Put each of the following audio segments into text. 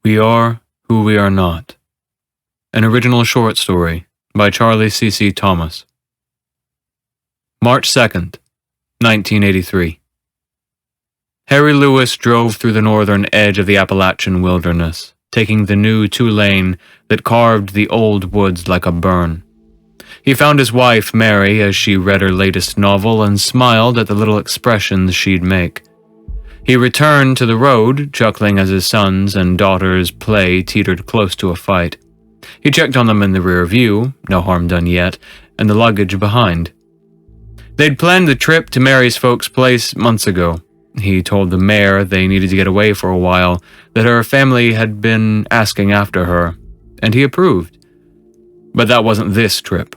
We Are Who We Are Not. An original short story by Charlie C.C. Thomas. March 2nd, 1983. Harry Lewis drove through the northern edge of the Appalachian wilderness, taking the new two-lane that carved the old woods like a burn. He found his wife, Mary, as she read her latest novel and smiled at the little expressions she'd make. He returned to the road, chuckling as his sons and daughters' play teetered close to a fight. He checked on them in the rear view, no harm done yet, and the luggage behind. They'd planned the trip to Mary's folks' place months ago. He told the mayor they needed to get away for a while, that her family had been asking after her, and he approved. But that wasn't this trip.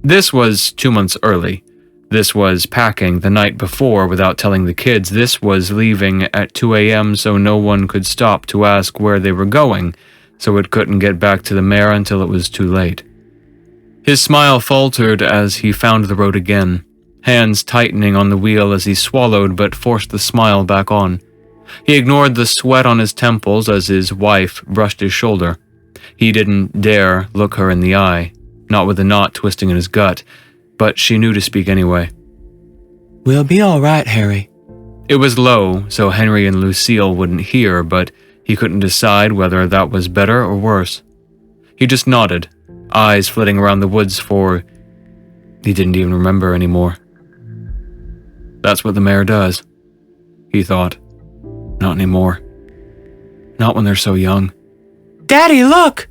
This was 2 months early. This was packing the night before without telling the kids. This was leaving at 2 a.m. so no one could stop to ask where they were going, so it couldn't get back to the mayor until it was too late. His smile faltered as he found the road again, hands tightening on the wheel as he swallowed but forced the smile back on. He ignored the sweat on his temples as his wife brushed his shoulder. He didn't dare look her in the eye, not with the knot twisting in his gut, but she knew to speak anyway. We'll be all right, Harry. It was low, so Henry and Lucille wouldn't hear, but he couldn't decide whether that was better or worse. He just nodded, eyes flitting around the woods for... he didn't even remember anymore. That's what the mayor does, he thought. Not anymore. Not when they're so young. Daddy, look!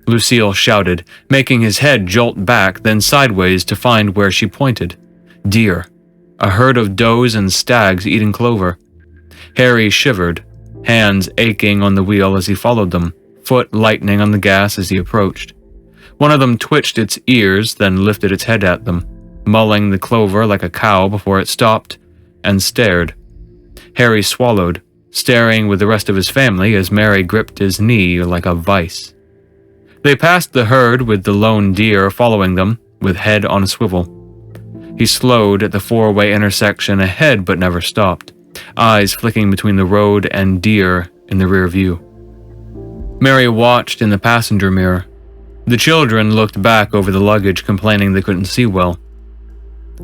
Lucille shouted, making his head jolt back, then sideways to find where she pointed. Deer. A herd of does and stags eating clover. Harry shivered, hands aching on the wheel as he followed them, foot lightening on the gas as he approached. One of them twitched its ears, then lifted its head at them, mulling the clover like a cow before it stopped, and stared. Harry swallowed, staring with the rest of his family as Mary gripped his knee like a vice. They passed the herd with the lone deer following them, with head on a swivel. He slowed at the four-way intersection ahead but never stopped, eyes flicking between the road and deer in the rear view. Mary watched in the passenger mirror. The children looked back over the luggage, complaining they couldn't see well.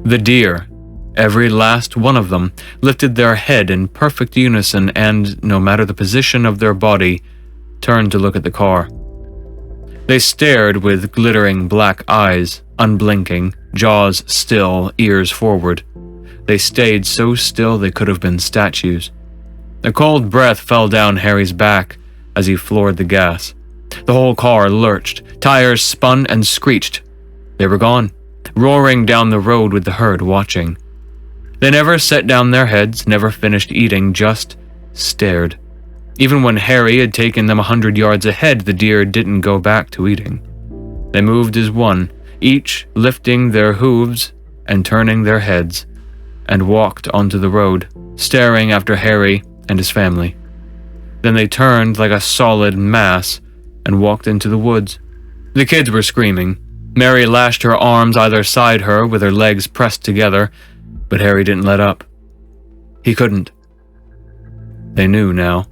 The deer, every last one of them, lifted their head in perfect unison and, no matter the position of their body, turned to look at the car. They stared with glittering black eyes, unblinking, jaws still, ears forward. They stayed so still they could have been statues. A cold breath fell down Harry's back as he floored the gas. The whole car lurched, tires spun and screeched. They were gone, roaring down the road with the herd watching. They never set down their heads, never finished eating, just stared. Even when Harry had taken them 100 yards ahead, the deer didn't go back to eating. They moved as one, each lifting their hooves and turning their heads, and walked onto the road, staring after Harry and his family. Then they turned like a solid mass and walked into the woods. The kids were screaming. Mary lashed her arms either side her with her legs pressed together, but Harry didn't let up. He couldn't. They knew now.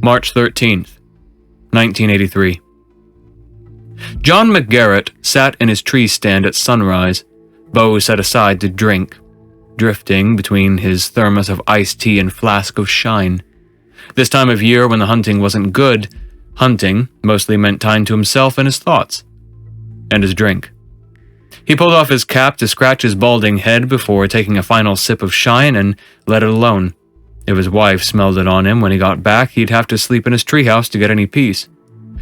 March 13th, 1983. John McGarrett sat in his tree stand at sunrise, bow set aside to drink, drifting between his thermos of iced tea and flask of shine. This time of year when the hunting wasn't good, hunting mostly meant time to himself and his thoughts, and his drink. He pulled off his cap to scratch his balding head before taking a final sip of shine and let it alone. If his wife smelled it on him when he got back, he'd have to sleep in his treehouse to get any peace.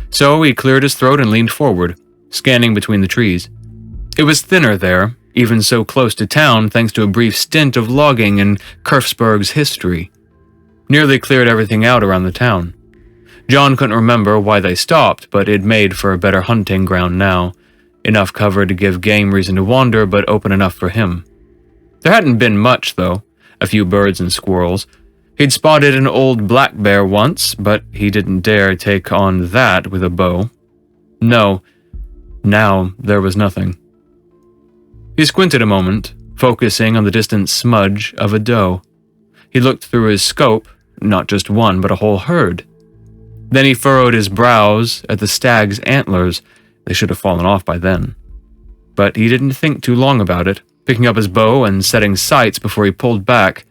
So he cleared his throat and leaned forward, scanning between the trees. It was thinner there, even so close to town thanks to a brief stint of logging in Kerfsburg's history. Nearly cleared everything out around the town. John couldn't remember why they stopped, but it made for a better hunting ground now. Enough cover to give game reason to wander, but open enough for him. There hadn't been much, though. A few birds and squirrels. He'd spotted an old black bear once, but he didn't dare take on that with a bow. No, now there was nothing. He squinted a moment, focusing on the distant smudge of a doe. He looked through his scope, not just one, but a whole herd. Then he furrowed his brows at the stag's antlers. They should have fallen off by then. But he didn't think too long about it, picking up his bow and setting sights before he pulled back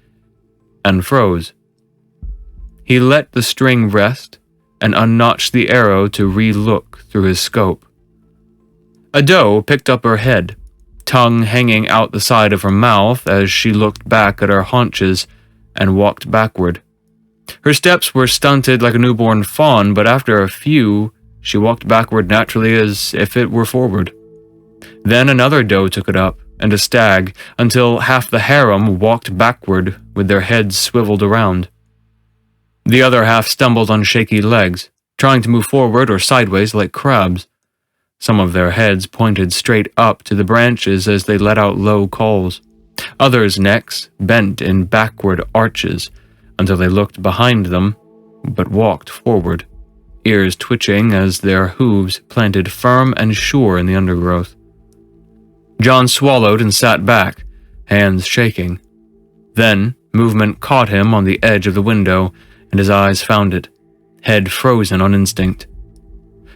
and froze. He let the string rest and unnotched the arrow to re-look through his scope. A doe picked up her head, tongue hanging out the side of her mouth as she looked back at her haunches and walked backward. Her steps were stunted like a newborn fawn, but after a few, she walked backward naturally as if it were forward. Then another doe took it up, and a stag, until half the harem walked backward with their heads swiveled around. The other half stumbled on shaky legs, trying to move forward or sideways like crabs. Some of their heads pointed straight up to the branches as they let out low calls. Others' necks bent in backward arches until they looked behind them, but walked forward, ears twitching as their hooves planted firm and sure in the undergrowth. John swallowed and sat back, hands shaking. Then movement caught him on the edge of the window, and his eyes found it, head frozen on instinct.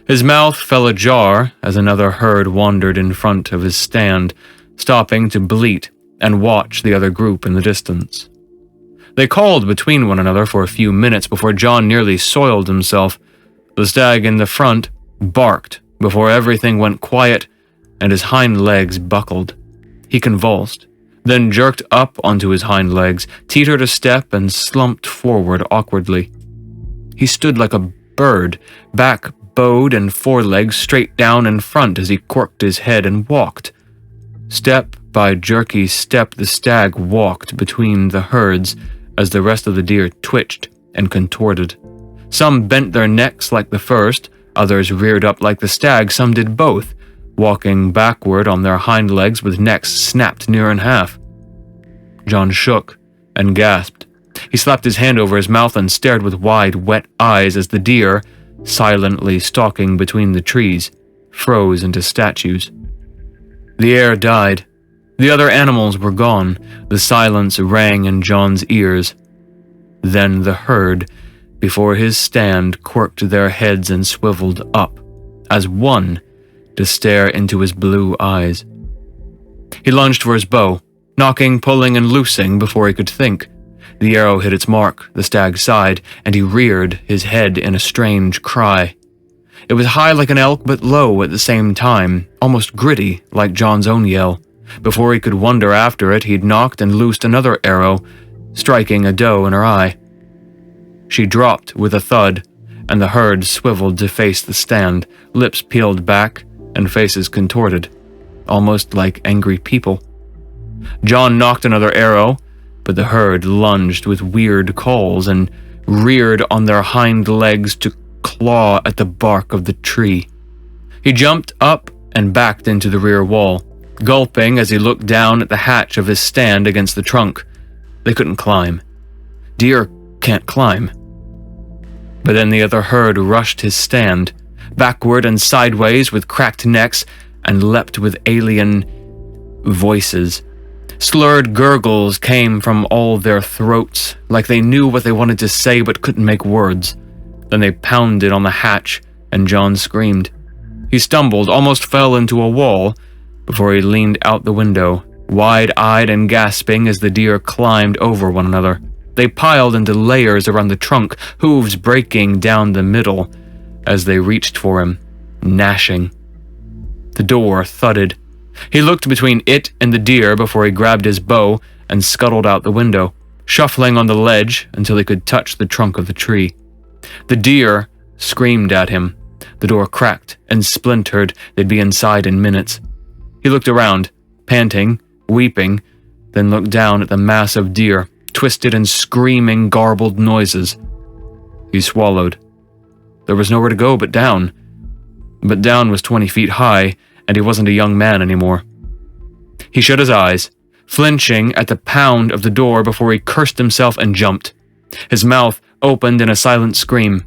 His mouth fell ajar as another herd wandered in front of his stand, stopping to bleat and watch the other group in the distance. They called between one another for a few minutes before John nearly soiled himself. The stag in the front barked before everything went quiet and his hind legs buckled. He convulsed, then jerked up onto his hind legs, teetered a step, and slumped forward awkwardly. He stood like a bird, back bowed and forelegs straight down in front as he corked his head and walked. Step by jerky step, the stag walked between the herds as the rest of the deer twitched and contorted. Some bent their necks like the first, others reared up like the stag, some did both, walking backward on their hind legs with necks snapped near in half. John shook and gasped. He slapped his hand over his mouth and stared with wide, wet eyes as the deer, silently stalking between the trees, froze into statues. The air died. The other animals were gone. The silence rang in John's ears. Then the herd, before his stand, quirked their heads and swiveled up, as one, to stare into his blue eyes. He lunged for his bow, knocking, pulling, and loosing before he could think. The arrow hit its mark, the stag's side, and he reared his head in a strange cry. It was high like an elk, but low at the same time, almost gritty like John's own yell. Before he could wonder after it, he'd knocked and loosed another arrow, striking a doe in her eye. She dropped with a thud, and the herd swiveled to face the stand, lips peeled back and faces contorted, almost like angry people. John knocked another arrow, but the herd lunged with weird calls and reared on their hind legs to claw at the bark of the tree. He jumped up and backed into the rear wall, gulping as he looked down at the hatch of his stand against the trunk. They couldn't climb. Deer can't climb. But then the other herd rushed his stand, backward and sideways with cracked necks, and leapt with alien voices. Slurred gurgles came from all their throats, like they knew what they wanted to say but couldn't make words. Then they pounded on the hatch, and John screamed. He stumbled, almost fell into a wall, before he leaned out the window, wide-eyed and gasping as the deer climbed over one another. They piled into layers around the trunk, hooves breaking down the middle as they reached for him, gnashing. The door thudded. He looked between it and the deer before he grabbed his bow and scuttled out the window, shuffling on the ledge until he could touch the trunk of the tree. The deer screamed at him. The door cracked and splintered. They'd be inside in minutes. He looked around, panting, weeping, then looked down at the mass of deer, twisted and screaming garbled noises. He swallowed. There was nowhere to go but down. But down was 20 feet high, and he wasn't a young man anymore. He shut his eyes, flinching at the pound of the door before he cursed himself and jumped. His mouth opened in a silent scream.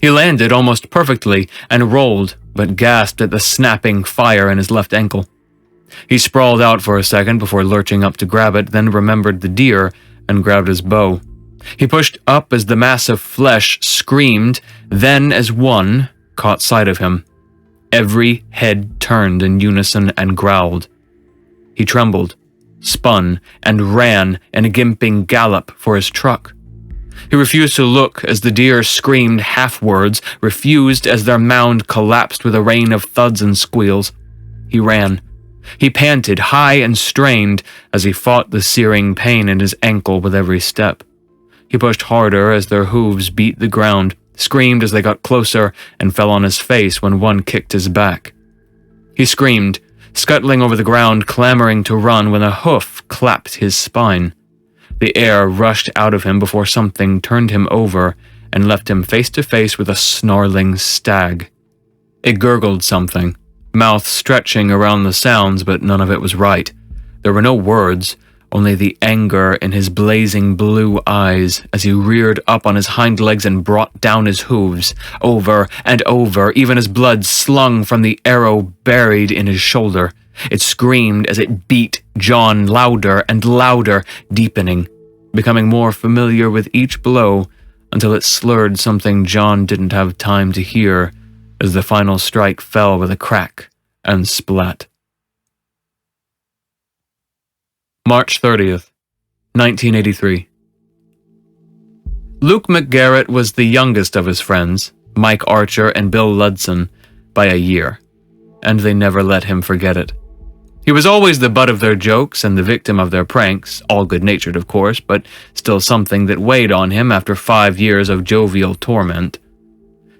He landed almost perfectly and rolled, but gasped at the snapping fire in his left ankle. He sprawled out for a second before lurching up to grab it, then remembered the deer and grabbed his bow. He pushed up as the mass of flesh screamed, then as one caught sight of him. Every head turned in unison and growled. He trembled, spun, and ran in a gimping gallop for his truck. He refused to look as the deer screamed half-words, refused as their mound collapsed with a rain of thuds and squeals. He ran. He panted, high and strained, as he fought the searing pain in his ankle with every step. He pushed harder as their hooves beat the ground, screamed as they got closer, and fell on his face when one kicked his back. He screamed, scuttling over the ground, clamoring to run when a hoof clapped his spine. The air rushed out of him before something turned him over and left him face to face with a snarling stag. It gurgled something, mouth stretching around the sounds, but none of it was right. There were no words, only the anger in his blazing blue eyes as he reared up on his hind legs and brought down his hooves, over and over, even as blood slung from the arrow buried in his shoulder. It screamed as it beat John louder and louder, deepening, becoming more familiar with each blow until it slurred something John didn't have time to hear as the final strike fell with a crack and splat. March 30th, 1983. Luke McGarrett was the youngest of his friends, Mike Archer and Bill Ludson, by a year, and they never let him forget it. He was always the butt of their jokes and the victim of their pranks, all good-natured of course, but still something that weighed on him after 5 years of jovial torment.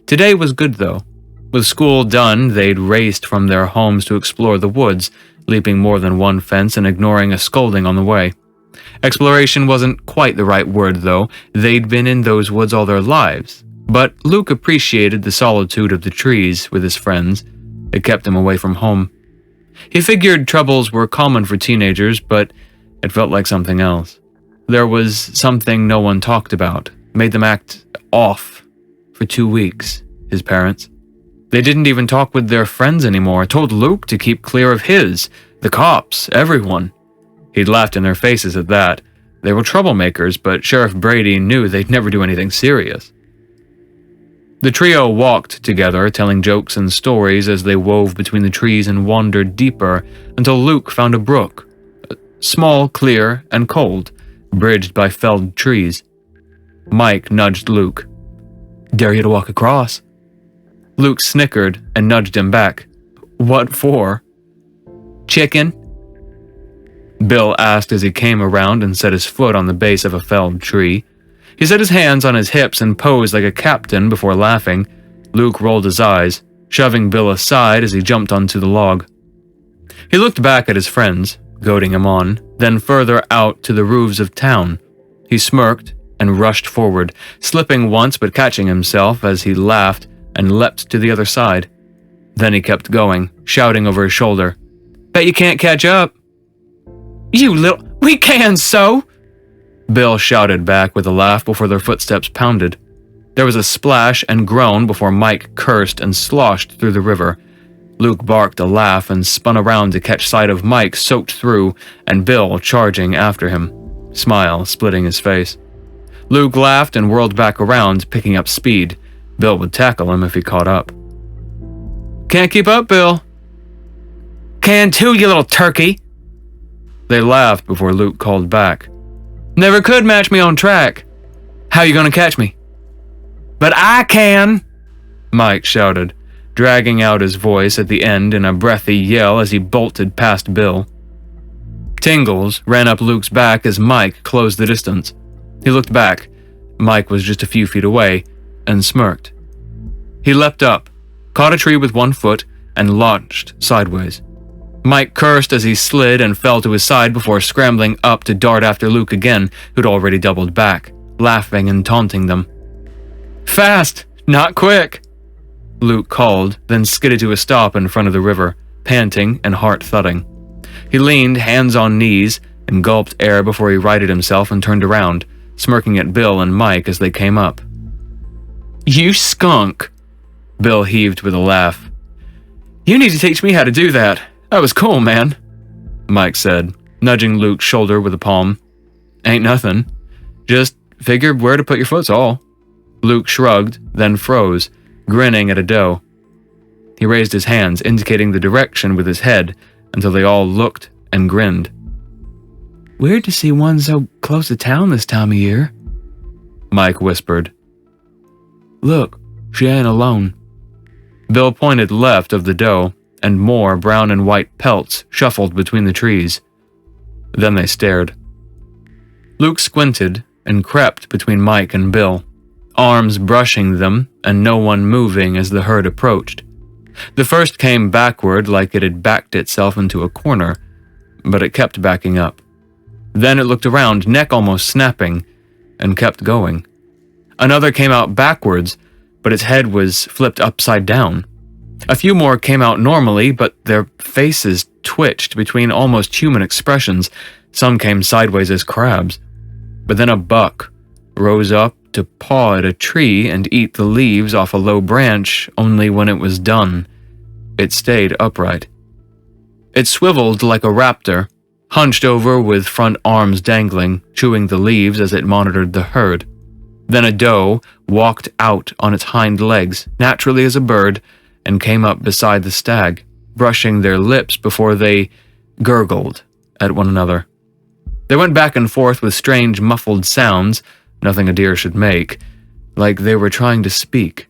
Today was good though. With school done, they'd raced from their homes to explore the woods, leaping more than one fence and ignoring a scolding on the way. Exploration wasn't quite the right word, though. They'd been in those woods all their lives. But Luke appreciated the solitude of the trees with his friends. It kept him away from home. He figured troubles were common for teenagers, but it felt like something else. There was something no one talked about, made them act off for 2 weeks, his parents. They didn't even talk with their friends anymore, told Luke to keep clear of his, the cops, everyone. He'd laughed in their faces at that. They were troublemakers, but Sheriff Brady knew they'd never do anything serious. The trio walked together, telling jokes and stories as they wove between the trees and wandered deeper until Luke found a brook. Small, clear, and cold, bridged by felled trees. Mike nudged Luke. "Dare you to walk across." Luke snickered and nudged him back. "What for?" "Chicken?" Bill asked as he came around and set his foot on the base of a felled tree. He set his hands on his hips and posed like a captain before laughing. Luke rolled his eyes, shoving Bill aside as he jumped onto the log. He looked back at his friends, goading him on, then further out to the roofs of town. He smirked and rushed forward, slipping once but catching himself as he laughed and leapt to the other side. Then he kept going, shouting over his shoulder, "Bet you can't catch up." "You little... We can, so!" Bill shouted back with a laugh before their footsteps pounded. There was a splash and groan before Mike cursed and sloshed through the river. Luke barked a laugh and spun around to catch sight of Mike soaked through and Bill charging after him, smile splitting his face. Luke laughed and whirled back around, picking up speed. Bill would tackle him if he caught up. "Can't keep up, Bill." "Can too, you little turkey." They laughed before Luke called back. "Never could match me on track. How you gonna catch me?" "But I can," Mike shouted, dragging out his voice at the end in a breathy yell as he bolted past Bill. Tingles ran up Luke's back as Mike closed the distance. He looked back. Mike was just a few feet away, and smirked. He leapt up, caught a tree with one foot, and launched sideways. Mike cursed as he slid and fell to his side before scrambling up to dart after Luke again, who'd already doubled back, laughing and taunting them. "Fast, not quick," Luke called, then skidded to a stop in front of the river, panting and heart thudding. He leaned, hands on knees, and gulped air before he righted himself and turned around, smirking at Bill and Mike as they came up. "You skunk," Bill heaved with a laugh. "You need to teach me how to do that. That was cool, man," Mike said, nudging Luke's shoulder with a palm. "Ain't nothing. Just Figured where to put your foot's all. Luke shrugged, then froze, grinning at a doe. He raised his hands, indicating the direction with his head, until they all looked and grinned. Weird to see one so close to town this time of year, Mike whispered. Look, she ain't alone. Bill pointed left of the doe, and more brown and white pelts shuffled between the trees. Then they stared. Luke squinted and crept between Mike and Bill, arms brushing them and no one moving as the herd approached. The first came backward like it had backed itself into a corner, but it kept backing up. Then it looked around, neck almost snapping, and kept going. Another came out backwards, but its head was flipped upside down. A few more came out normally, but their faces twitched between almost human expressions. Some came sideways as crabs. But then a buck rose up to paw at a tree and eat the leaves off a low branch, only when it was done, it stayed upright. It swiveled like a raptor, hunched over with front arms dangling, chewing the leaves as it monitored the herd. Then a doe walked out on its hind legs, naturally as a bird, and came up beside the stag, brushing their lips before they gurgled at one another. They went back and forth with strange muffled sounds, nothing a deer should make, like they were trying to speak.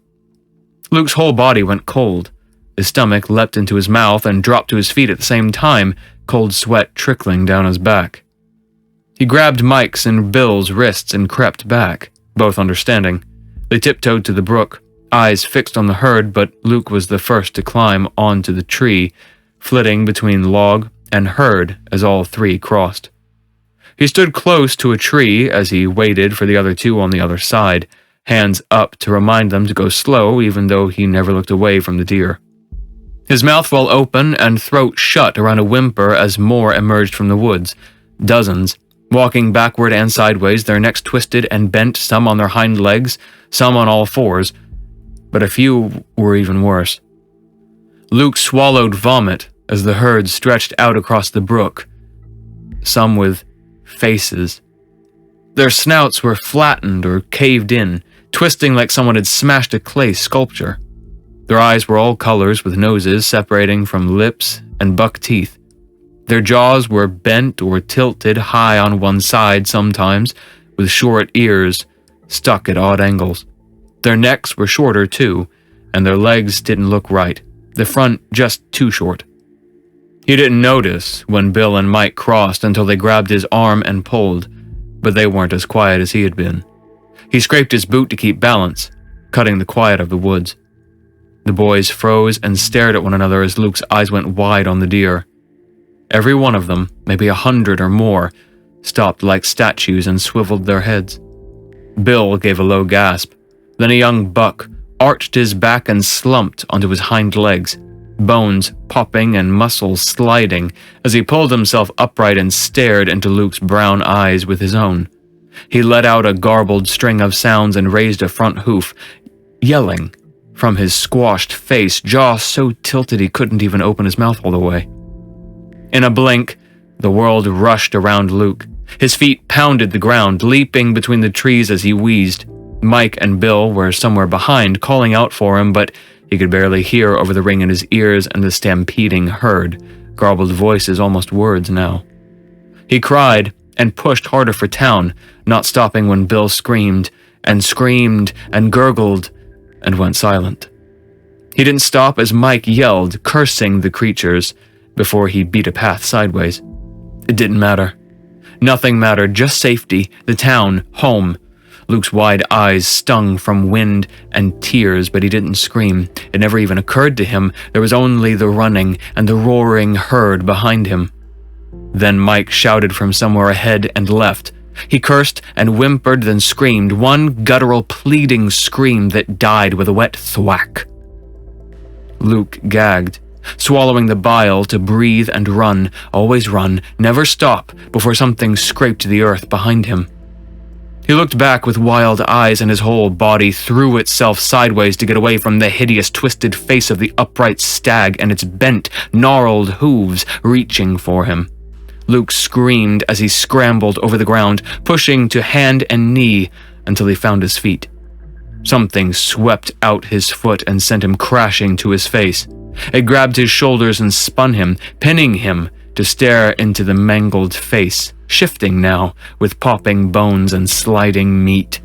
Luke's whole body went cold. His stomach leapt into his mouth and dropped to his feet at the same time, cold sweat trickling down his back. He grabbed Mike's and Bill's wrists and crept back, both understanding. They tiptoed to the brook, eyes fixed on the herd, but Luke was the first to climb onto the tree, flitting between log and herd as all three crossed. He stood close to a tree as he waited for the other two on the other side, hands up to remind them to go slow even though he never looked away from the deer. His mouth well open and throat shut around a whimper as more emerged from the woods. Dozens, walking backward and sideways, their necks twisted and bent, some on their hind legs, some on all fours, but a few were even worse. Luke swallowed vomit as the herd stretched out across the brook, some with faces. Their snouts were flattened or caved in, twisting like someone had smashed a clay sculpture. Their eyes were all colors with noses separating from lips and buck teeth. Their jaws were bent or tilted high on one side sometimes, with short ears stuck at odd angles. Their necks were shorter too, and their legs didn't look right, the front just too short. He didn't notice when Bill and Mike crossed until they grabbed his arm and pulled, but they weren't as quiet as he had been. He scraped his boot to keep balance, cutting the quiet of the woods. The boys froze and stared at one another as Luke's eyes went wide on the deer. Every one of them, maybe 100 or more, stopped like statues and swiveled their heads. Bill gave a low gasp. Then a young buck arched his back and slumped onto his hind legs, bones popping and muscles sliding as he pulled himself upright and stared into Luke's brown eyes with his own. He let out a garbled string of sounds and raised a front hoof, yelling from his squashed face, jaw so tilted he couldn't even open his mouth all the way. In a blink, the world rushed around Luke. His feet pounded the ground, leaping between the trees as he wheezed. Mike and Bill were somewhere behind, calling out for him, but he could barely hear over the ring in his ears and the stampeding herd, garbled voices almost words now. He cried and pushed harder for town, not stopping when Bill screamed and gurgled and went silent. He didn't stop as Mike yelled, cursing the creatures, before he beat a path sideways. It didn't matter. Nothing mattered, just safety, the town, home. Luke's wide eyes stung from wind and tears, but he didn't scream. It never even occurred to him. There was only the running and the roaring herd behind him. Then Mike shouted from somewhere ahead and left. He cursed and whimpered, then screamed, one guttural pleading scream that died with a wet thwack. Luke gagged, swallowing the bile to breathe and run, always run, never stop before something scraped the earth behind him. He looked back with wild eyes and his whole body threw itself sideways to get away from the hideous twisted face of the upright stag and its bent, gnarled hooves reaching for him. Luke screamed as he scrambled over the ground, pushing to hand and knee until he found his feet. Something swept out his foot and sent him crashing to his face. It grabbed his shoulders and spun him, pinning him to stare into the mangled face, shifting now with popping bones and sliding meat.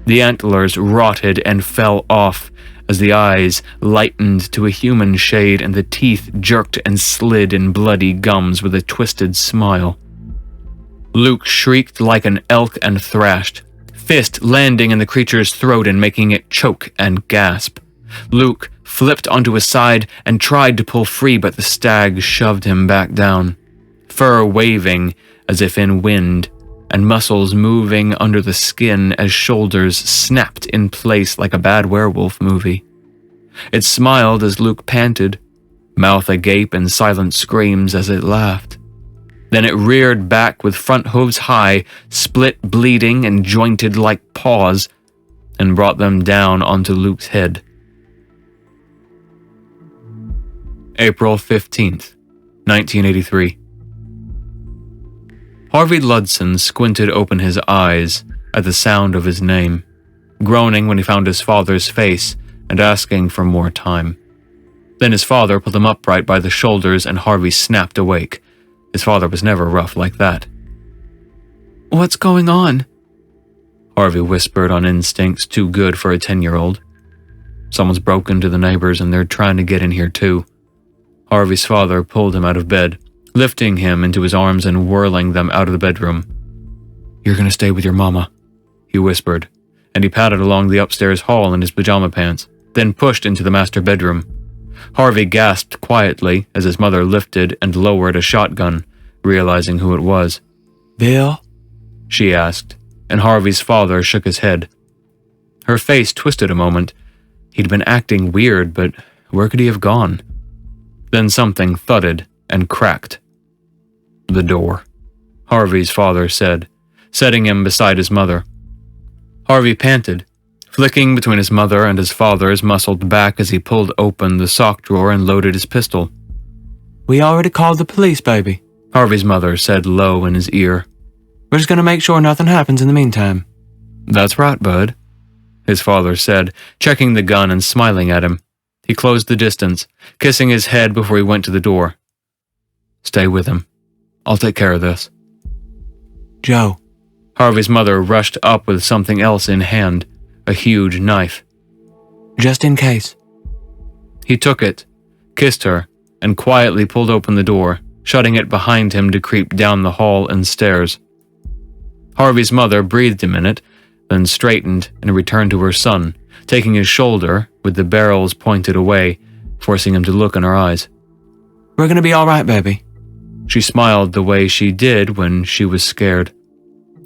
The antlers rotted and fell off as the eyes lightened to a human shade and the teeth jerked and slid in bloody gums with a twisted smile. Luke shrieked like an elk and thrashed, fist landing in the creature's throat and making it choke and gasp. Luke flipped onto his side and tried to pull free, but the stag shoved him back down, fur waving as if in wind, and muscles moving under the skin as shoulders snapped in place like a bad werewolf movie. It smiled as Luke panted, mouth agape in silent screams as it laughed. Then it reared back with front hooves high, split bleeding and jointed like paws, and brought them down onto Luke's head. April 15th, 1983. Harvey Ludson squinted open his eyes at the sound of his name, groaning when he found his father's face and asking for more time. Then his father pulled him upright by the shoulders and Harvey snapped awake. His father was never rough like that. What's going on? Harvey whispered on instincts too good for a 10-year-old. Someone's broken to the neighbors and they're trying to get in here too. Harvey's father pulled him out of bed, lifting him into his arms and whirling them out of the bedroom. "You're going to stay with your mama," he whispered, and he padded along the upstairs hall in his pajama pants, then pushed into the master bedroom. Harvey gasped quietly as his mother lifted and lowered a shotgun, realizing who it was. "Bill?" she asked, and Harvey's father shook his head. Her face twisted a moment. He'd been acting weird, but where could he have gone? Then something thudded and cracked. "The door," Harvey's father said, setting him beside his mother. Harvey panted, flicking between his mother and his father's muscled back as he pulled open the sock drawer and loaded his pistol. "We already called the police, baby," Harvey's mother said low in his ear. "We're just going to make sure nothing happens in the meantime." "That's right, bud," his father said, checking the gun and smiling at him. He closed the distance, kissing his head before he went to the door. "Stay with him. I'll take care of this." "Joe." Harvey's mother rushed up with something else in hand, a huge knife. "Just in case." He took it, kissed her, and quietly pulled open the door, shutting it behind him to creep down the hall and stairs. Harvey's mother breathed a minute, then straightened and returned to her son, taking his shoulder with the barrels pointed away, forcing him to look in her eyes. "We're going to be all right, baby." She smiled the way she did when she was scared.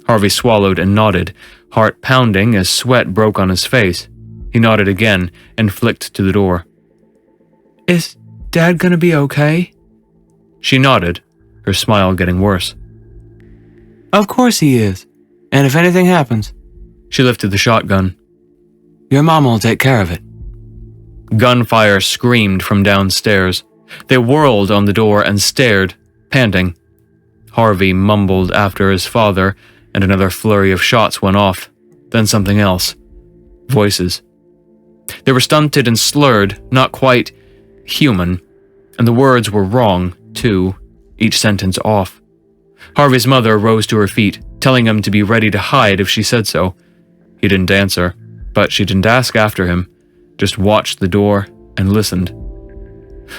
Harvey swallowed and nodded, heart pounding as sweat broke on his face. He nodded again and flicked to the door. "Is Dad going to be okay?" She nodded, her smile getting worse. "Of course he is. And if anything happens..." She lifted the shotgun. "Your mama will take care of it." Gunfire screamed from downstairs. They whirled on the door and stared, panting. Harvey mumbled after his father, and another flurry of shots went off. Then something else. Voices. They were stunted and slurred, not quite human, and the words were wrong, too, each sentence off. Harvey's mother rose to her feet, telling him to be ready to hide if she said so. He didn't answer, but she didn't ask after him, just watched the door and listened.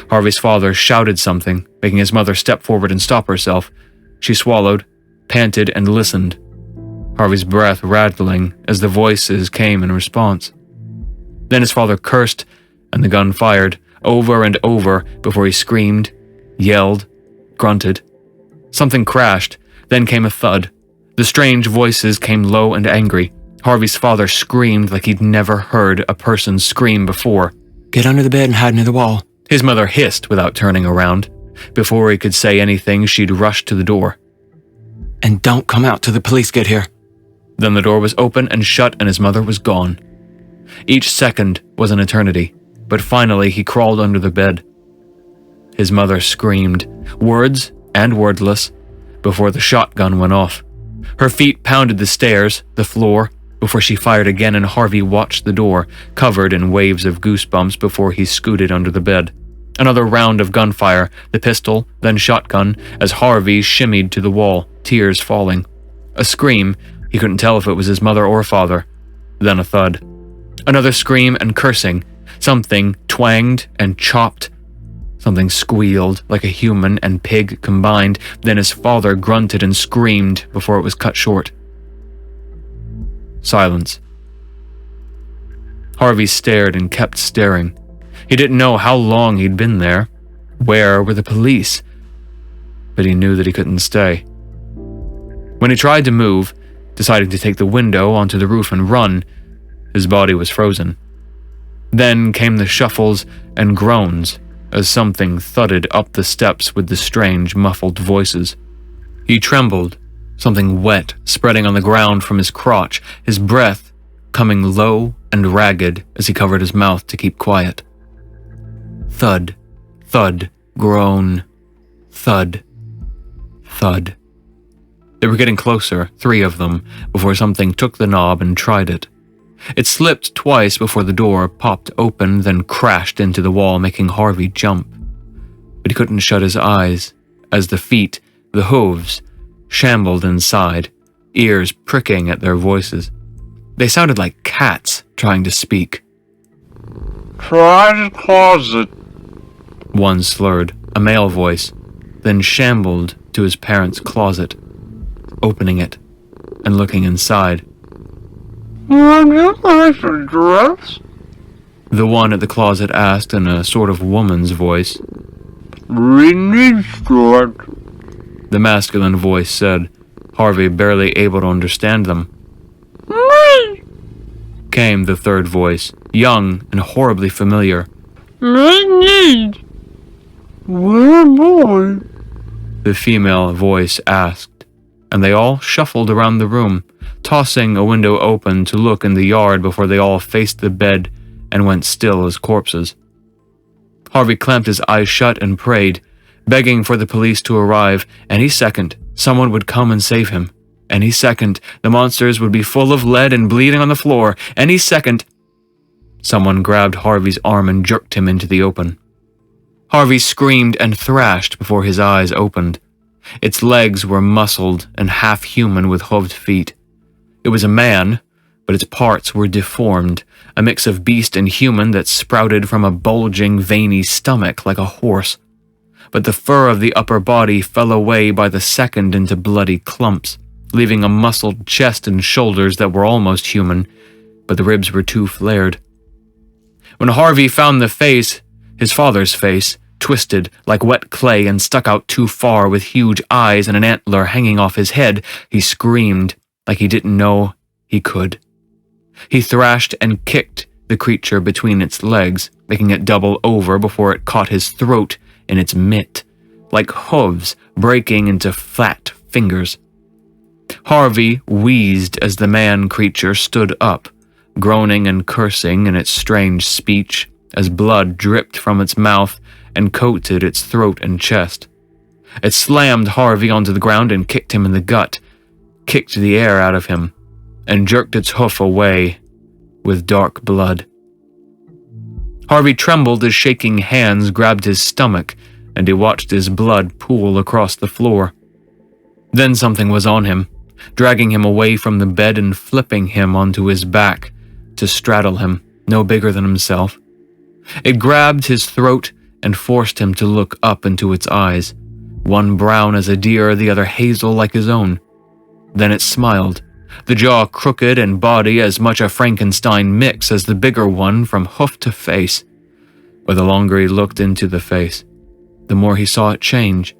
Harvey's father shouted something, making his mother step forward and stop herself. She swallowed, panted, and listened, Harvey's breath rattling as the voices came in response. Then his father cursed, and the gun fired, over and over before he screamed, yelled, grunted. Something crashed, then came a thud. The strange voices came low and angry. Harvey's father screamed like he'd never heard a person scream before. "Get under the bed and hide near the wall." His mother hissed without turning around. Before he could say anything, she'd rushed to the door. "And don't come out till the police get here." Then the door was open and shut and his mother was gone. Each second was an eternity, but finally he crawled under the bed. His mother screamed, words and wordless, before the shotgun went off. Her feet pounded the stairs, the floor, before she fired again, and Harvey watched the door, covered in waves of goosebumps before he scooted under the bed. Another round of gunfire, the pistol, then shotgun, as Harvey shimmied to the wall, tears falling. A scream, he couldn't tell if it was his mother or father. Then a thud. Another scream and cursing. Something twanged and chopped. Something squealed like a human and pig combined. Then his father grunted and screamed before it was cut short. Silence. Harvey stared and kept staring. He didn't know how long he'd been there. Where were the police? But he knew that he couldn't stay. When he tried to move, deciding to take the window onto the roof and run, his body was frozen. Then came the shuffles and groans as something thudded up the steps with the strange, muffled voices. He trembled, something wet spreading on the ground from his crotch, his breath coming low and ragged as he covered his mouth to keep quiet. Thud, thud, groan, thud, thud. They were getting closer, 3 of them, before something took the knob and tried it. It slipped twice before the door popped open, then crashed into the wall, making Harvey jump. But he couldn't shut his eyes as the feet, the hooves, shambled inside, ears pricking at their voices. They sounded like cats trying to speak. "Try the closet," one slurred, a male voice, then shambled to his parents' closet, opening it and looking inside. "Would you like a dress?" The one at the closet asked in a sort of woman's voice. "We need to." The masculine voice said, Harvey barely able to understand them. "Me." Came the third voice, young and horribly familiar. "Me need." "Where boy?" The female voice asked, and they all shuffled around the room, tossing a window open to look in the yard before they all faced the bed and went still as corpses. Harvey clamped his eyes shut and prayed, begging for the police to arrive. Any second, someone would come and save him. Any second, the monsters would be full of lead and bleeding on the floor. Any second. Someone grabbed Harvey's arm and jerked him into the open. Harvey screamed and thrashed before his eyes opened. Its legs were muscled and half-human with hooved feet. It was a man, but its parts were deformed, a mix of beast and human that sprouted from a bulging, veiny stomach like a horse. But the fur of the upper body fell away by the second into bloody clumps, leaving a muscled chest and shoulders that were almost human, but the ribs were too flared. When Harvey found the face, his father's face, twisted like wet clay and stuck out too far with huge eyes and an antler hanging off his head, he screamed like he didn't know he could. He thrashed and kicked the creature between its legs, making it double over before it caught his throat in its mitt, like hooves breaking into flat fingers. Harvey wheezed as the man-creature stood up, groaning and cursing in its strange speech as blood dripped from its mouth and coated its throat and chest. It slammed Harvey onto the ground and kicked him in the gut, kicked the air out of him, and jerked its hoof away with dark blood. Harvey trembled as shaking hands grabbed his stomach, and he watched his blood pool across the floor. Then something was on him, dragging him away from the bed and flipping him onto his back to straddle him, no bigger than himself. It grabbed his throat and forced him to look up into its eyes, one brown as a deer, the other hazel like his own. Then it smiled, the jaw crooked and body as much a Frankenstein mix as the bigger one from hoof to face. But the longer he looked into the face, the more he saw it change.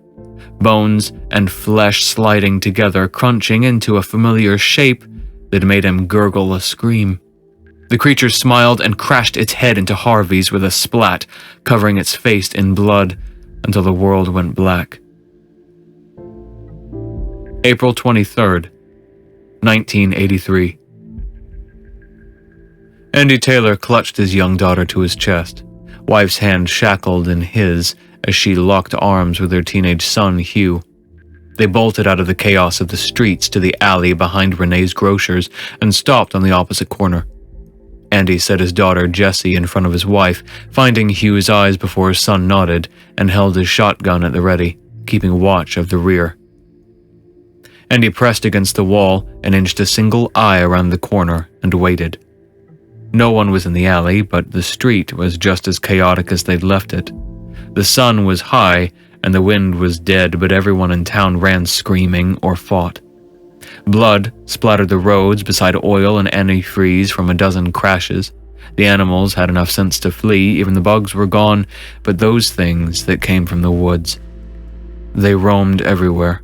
Bones and flesh sliding together, crunching into a familiar shape that made him gurgle a scream. The creature smiled and crashed its head into Harvey's with a splat, covering its face in blood until the world went black. April 23rd, 1983. Andy Taylor clutched his young daughter to his chest, wife's hand shackled in his as she locked arms with their teenage son, Hugh. They bolted out of the chaos of the streets to the alley behind Renee's Grocers and stopped on the opposite corner. Andy set his daughter Jessie in front of his wife, finding Hugh's eyes before his son nodded, and held his shotgun at the ready, keeping watch of the rear. Andy pressed against the wall and inched a single eye around the corner and waited. No one was in the alley, but the street was just as chaotic as they'd left it. The sun was high and the wind was dead, but everyone in town ran screaming or fought. Blood splattered the roads beside oil and antifreeze from a dozen crashes. The animals had enough sense to flee, even the bugs were gone, but those things that came from the woods, they roamed everywhere.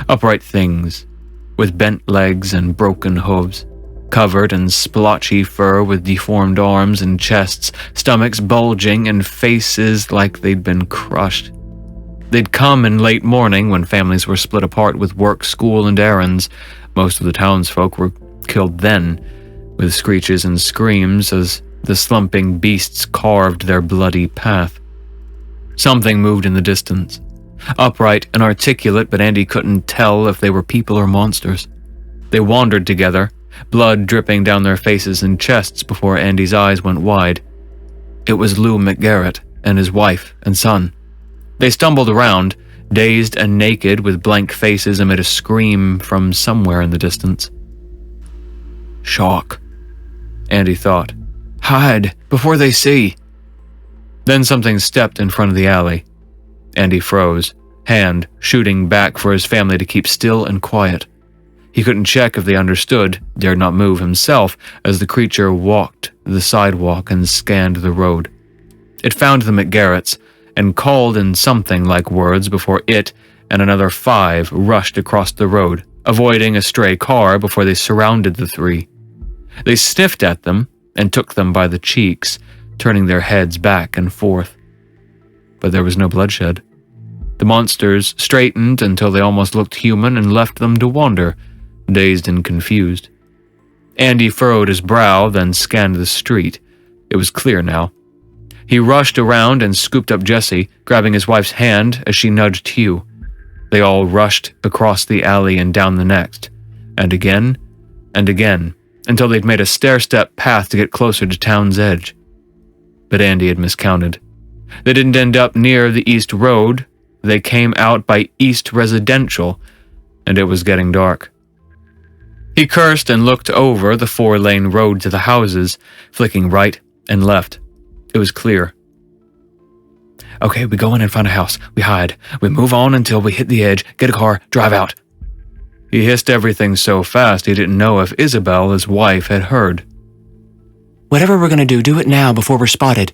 Upright things, with bent legs and broken hooves, covered in splotchy fur with deformed arms and chests, stomachs bulging, and faces like they'd been crushed. They'd come in late morning when families were split apart with work, school, and errands. Most of the townsfolk were killed then, with screeches and screams as the slumping beasts carved their bloody path. Something moved in the distance, upright and articulate, but Andy couldn't tell if they were people or monsters. They wandered together, blood dripping down their faces and chests before Andy's eyes went wide. It was Lou McGarrett and his wife and son. They stumbled around, dazed and naked with blank faces amid a scream from somewhere in the distance. Shock, Andy thought. Hide before they see. Then something stepped in front of the alley. Andy froze, hand shooting back for his family to keep still and quiet. He couldn't check if they understood, dared not move himself as the creature walked the sidewalk and scanned the road. It found the McGarretts and called in something like words before it and another 5 rushed across the road, avoiding a stray car before they surrounded the 3. They sniffed at them and took them by the cheeks, turning their heads back and forth. But there was no bloodshed. The monsters straightened until they almost looked human and left them to wander, dazed and confused. Andy furrowed his brow, then scanned the street. It was clear now. He rushed around and scooped up Jessie, grabbing his wife's hand as she nudged Hugh. They all rushed across the alley and down the next, and again, until they'd made a stair-step path to get closer to town's edge. But Andy had miscounted. They didn't end up near the East Road. They came out by East Residential, and it was getting dark. He cursed and looked over the 4-lane road to the houses, flicking right and left. It was clear. Okay, we go in and find a house. We hide. We move on until we hit the edge, get a car, drive out. He hissed everything so fast he didn't know if Isabel, his wife, had heard. Whatever we're gonna do it now before we're spotted.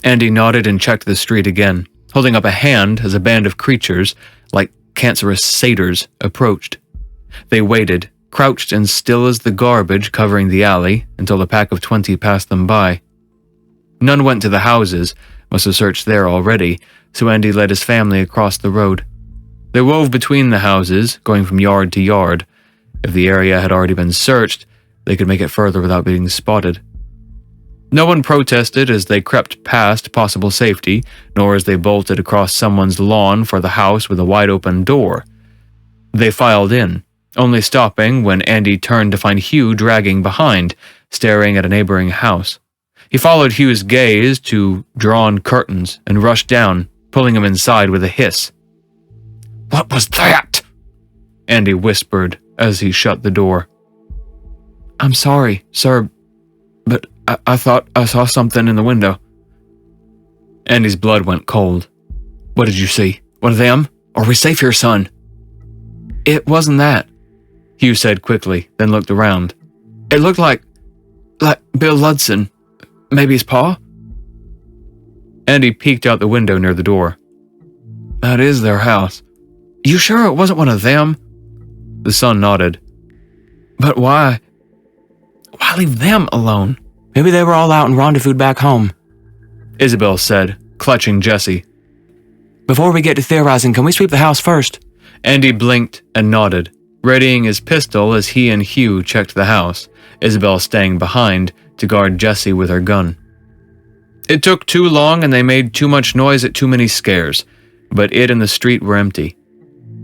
Andy nodded and checked the street again, holding up a hand as a band of creatures, like cancerous satyrs, approached. They waited, crouched and still as the garbage covering the alley, until the pack of 20 passed them by. None went to the houses, must have searched there already, so Andy led his family across the road. They wove between the houses, going from yard to yard. If the area had already been searched, they could make it further without being spotted. No one protested as they crept past possible safety, nor as they bolted across someone's lawn for the house with a wide-open door. They filed in, only stopping when Andy turned to find Hugh dragging behind, staring at a neighboring house. He followed Hugh's gaze to drawn curtains and rushed down, pulling him inside with a hiss. "What was that?" Andy whispered as he shut the door. "I'm sorry, sir, but I thought I saw something in the window." Andy's blood went cold. "What did you see? One of them? Are we safe here, son?" "It wasn't that," Hugh said quickly, then looked around. "It looked like Bill Ludson. Maybe his paw?" Andy peeked out the window near the door. "That is their house. You sure it wasn't one of them?" The son nodded. "But why? Why leave them alone?" Maybe they were all out and rendezvoused back home, Isabel said, clutching Jessie. "Before we get to theorizing, can we sweep the house first?" Andy blinked and nodded, readying his pistol as he and Hugh checked the house, Isabel staying behind to guard Jessie with her gun. It took too long and they made too much noise at too many scares. but it and the street were empty.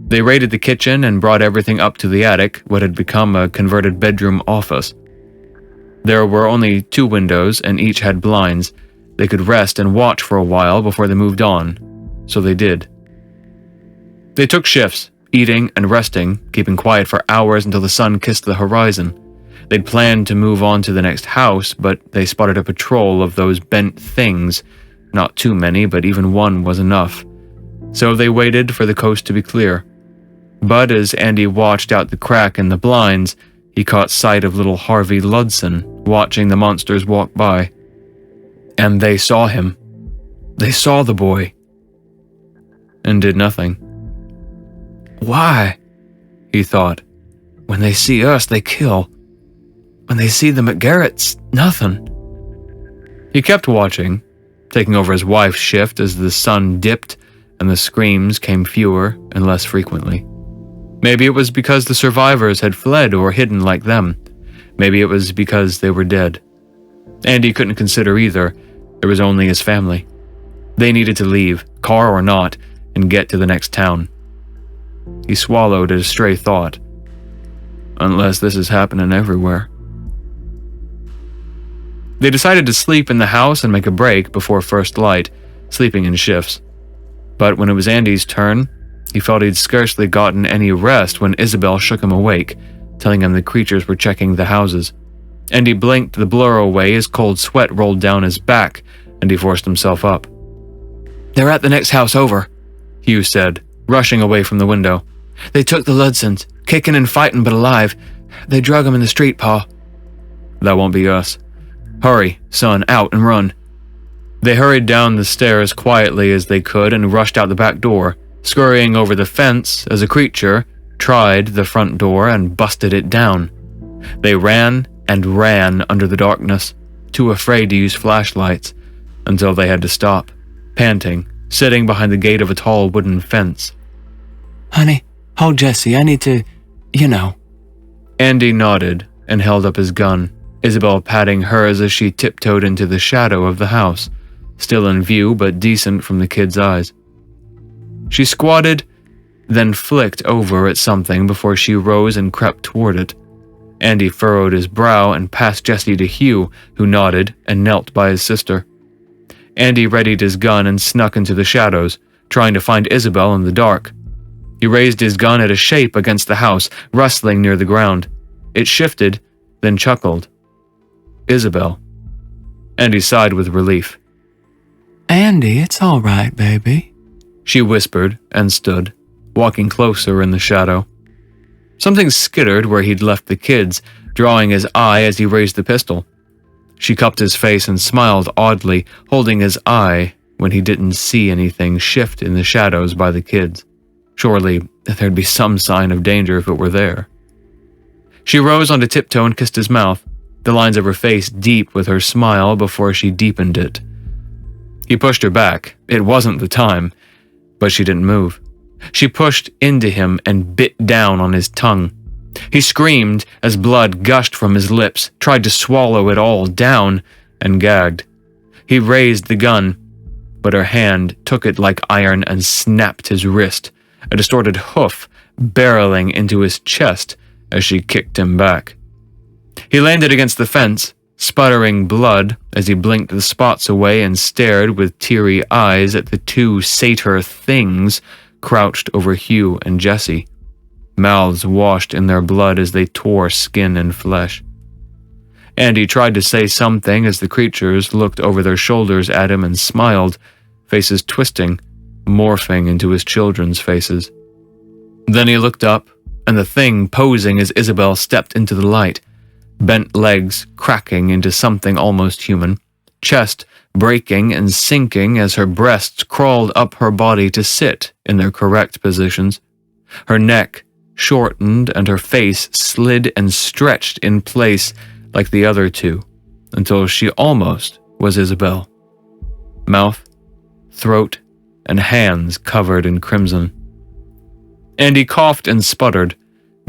They raided the kitchen and brought everything up to the attic, what had become a converted bedroom office. There were only 2 windows, and each had blinds. They could rest and watch for a while before they moved on, so they did. They took shifts, eating and resting, keeping quiet for hours until the sun kissed the horizon. They'd planned to move on to the next house, but they spotted a patrol of those bent things. Not too many, but even one was enough. So they waited for the coast to be clear. But as Andy watched out the crack in the blinds, he caught sight of little Harvey Ludson watching the monsters walk by. And they saw him. They saw the boy. And did nothing. Why? He thought. When they see us, they kill. When they see the McGarretts, nothing. He kept watching, taking over his wife's shift as the sun dipped and the screams came fewer and less frequently. Maybe it was because the survivors had fled or hidden like them. Maybe it was because they were dead. Andy couldn't consider either. There was only his family. They needed to leave, car or not, and get to the next town. He swallowed at a stray thought. Unless this is happening everywhere. They decided to sleep in the house and make a break before first light, sleeping in shifts. But when it was Andy's turn, he felt he'd scarcely gotten any rest when Isabel shook him awake, telling him the creatures were checking the houses. Andy blinked the blur away as cold sweat rolled down his back, and he forced himself up. They're at the next house over, Hugh said, rushing away from the window. They took the Ludsons, kicking and fighting but alive. They drug him in the street, Pa. That won't be us. Hurry, son, out and run. They hurried down the stairs quietly as they could and rushed out the back door, scurrying over the fence as a creature tried the front door and busted it down. They ran and ran under the darkness, too afraid to use flashlights, until they had to stop, panting, sitting behind the gate of a tall wooden fence. Honey, hold Jesse, I need to, Andy nodded and held up his gun, Isabel patting hers as she tiptoed into the shadow of the house, still in view but decent from the kid's eyes. She squatted, then flicked over at something before she rose and crept toward it. Andy furrowed his brow and passed Jesse to Hugh, who nodded and knelt by his sister. Andy readied his gun and snuck into the shadows, trying to find Isabel in the dark. He raised his gun at a shape against the house, rustling near the ground. It shifted, then chuckled. Isabel. Andy sighed with relief. Andy, it's all right, baby, she whispered and stood, walking closer in the shadow. Something skittered where he'd left the kids, drawing his eye as he raised the pistol. She cupped his face and smiled oddly, holding his eye when he didn't see anything shift in the shadows by the kids. Surely there'd be some sign of danger if it were there. She rose onto tiptoe and kissed his mouth, the lines of her face deep with her smile before she deepened it. He pushed her back. It wasn't the time, but she didn't move. She pushed into him and bit down on his tongue. He screamed as blood gushed from his lips, tried to swallow it all down, and gagged. He raised the gun, but her hand took it like iron and snapped his wrist, a distorted hoof barreling into his chest as she kicked him back. He landed against the fence, sputtering blood as he blinked the spots away and stared with teary eyes at the 2 satyr things crouched over Hugh and Jesse, mouths washed in their blood as they tore skin and flesh. Andy tried to say something as the creatures looked over their shoulders at him and smiled, faces twisting, morphing into his children's faces. Then he looked up, and the thing posing as Isabel stepped into the light, bent legs cracking into something almost human, chest breaking and sinking as her breasts crawled up her body to sit in their correct positions. Her neck shortened and her face slid and stretched in place like the other 2, until she almost was Isabel. Mouth, throat, and hands covered in crimson. Andy coughed and sputtered,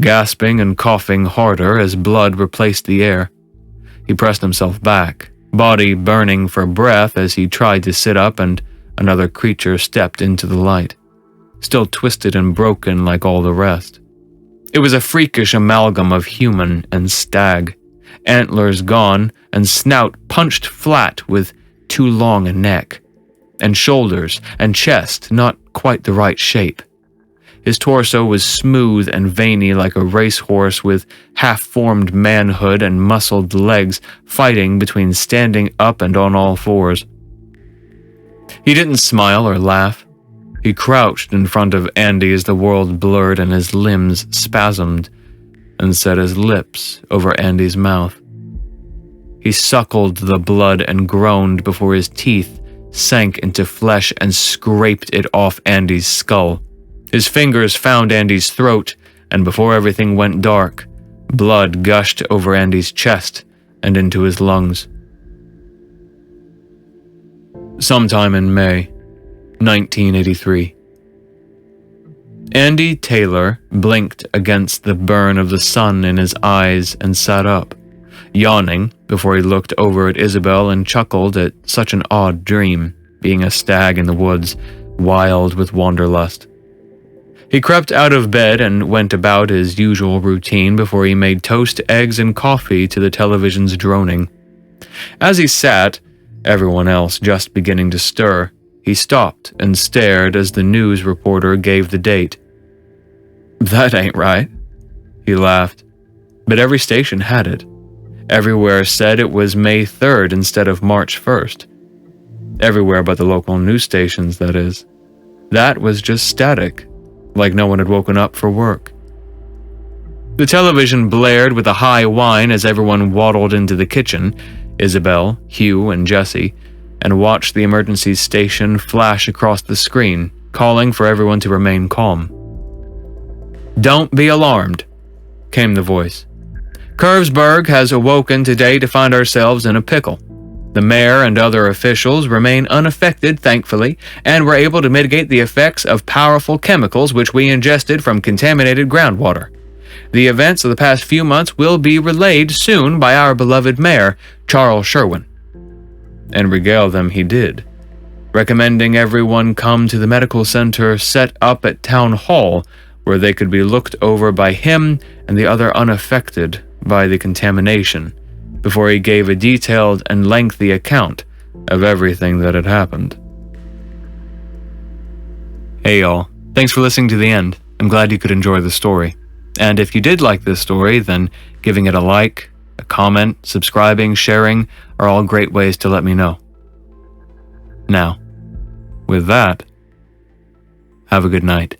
gasping and coughing harder as blood replaced the air. He pressed himself back, body burning for breath as he tried to sit up, and another creature stepped into the light, still twisted and broken like all the rest. It was a freakish amalgam of human and stag, antlers gone and snout punched flat with too long a neck, and shoulders and chest not quite the right shape. His torso was smooth and veiny like a racehorse with half-formed manhood and muscled legs fighting between standing up and on all fours. He didn't smile or laugh. He crouched in front of Andy as the world blurred and his limbs spasmed, and set his lips over Andy's mouth. He suckled the blood and groaned before his teeth sank into flesh and scraped it off Andy's skull. His fingers found Andy's throat, and before everything went dark, blood gushed over Andy's chest and into his lungs. Sometime in May, 1983. Andy Taylor blinked against the burn of the sun in his eyes and sat up, yawning before he looked over at Isabel and chuckled at such an odd dream, being a stag in the woods, wild with wanderlust. He crept out of bed and went about his usual routine before he made toast, eggs, and coffee to the television's droning. As he sat, everyone else just beginning to stir, he stopped and stared as the news reporter gave the date. "That ain't right," he laughed. But every station had it. Everywhere said it was May 3rd instead of March 1st. Everywhere but the local news stations, that is. That was just static, like no one had woken up for work. The television blared with a high whine as everyone waddled into the kitchen, Isabel, Hugh, and Jesse, and watched the emergency station flash across the screen, calling for everyone to remain calm. "Don't be alarmed," came the voice. "Curvesburg has awoken today to find ourselves in a pickle. The mayor and other officials remain unaffected, thankfully, and were able to mitigate the effects of powerful chemicals which we ingested from contaminated groundwater. The events of the past few months will be relayed soon by our beloved mayor, Charles Sherwin." And regale them he did, recommending everyone come to the medical center set up at Town Hall, where they could be looked over by him and the other unaffected by the contamination, before he gave a detailed and lengthy account of everything that had happened. Hey y'all, thanks for listening to the end. I'm glad you could enjoy the story. And if you did like this story, then giving it a like, a comment, subscribing, sharing are all great ways to let me know. Now, with that, have a good night.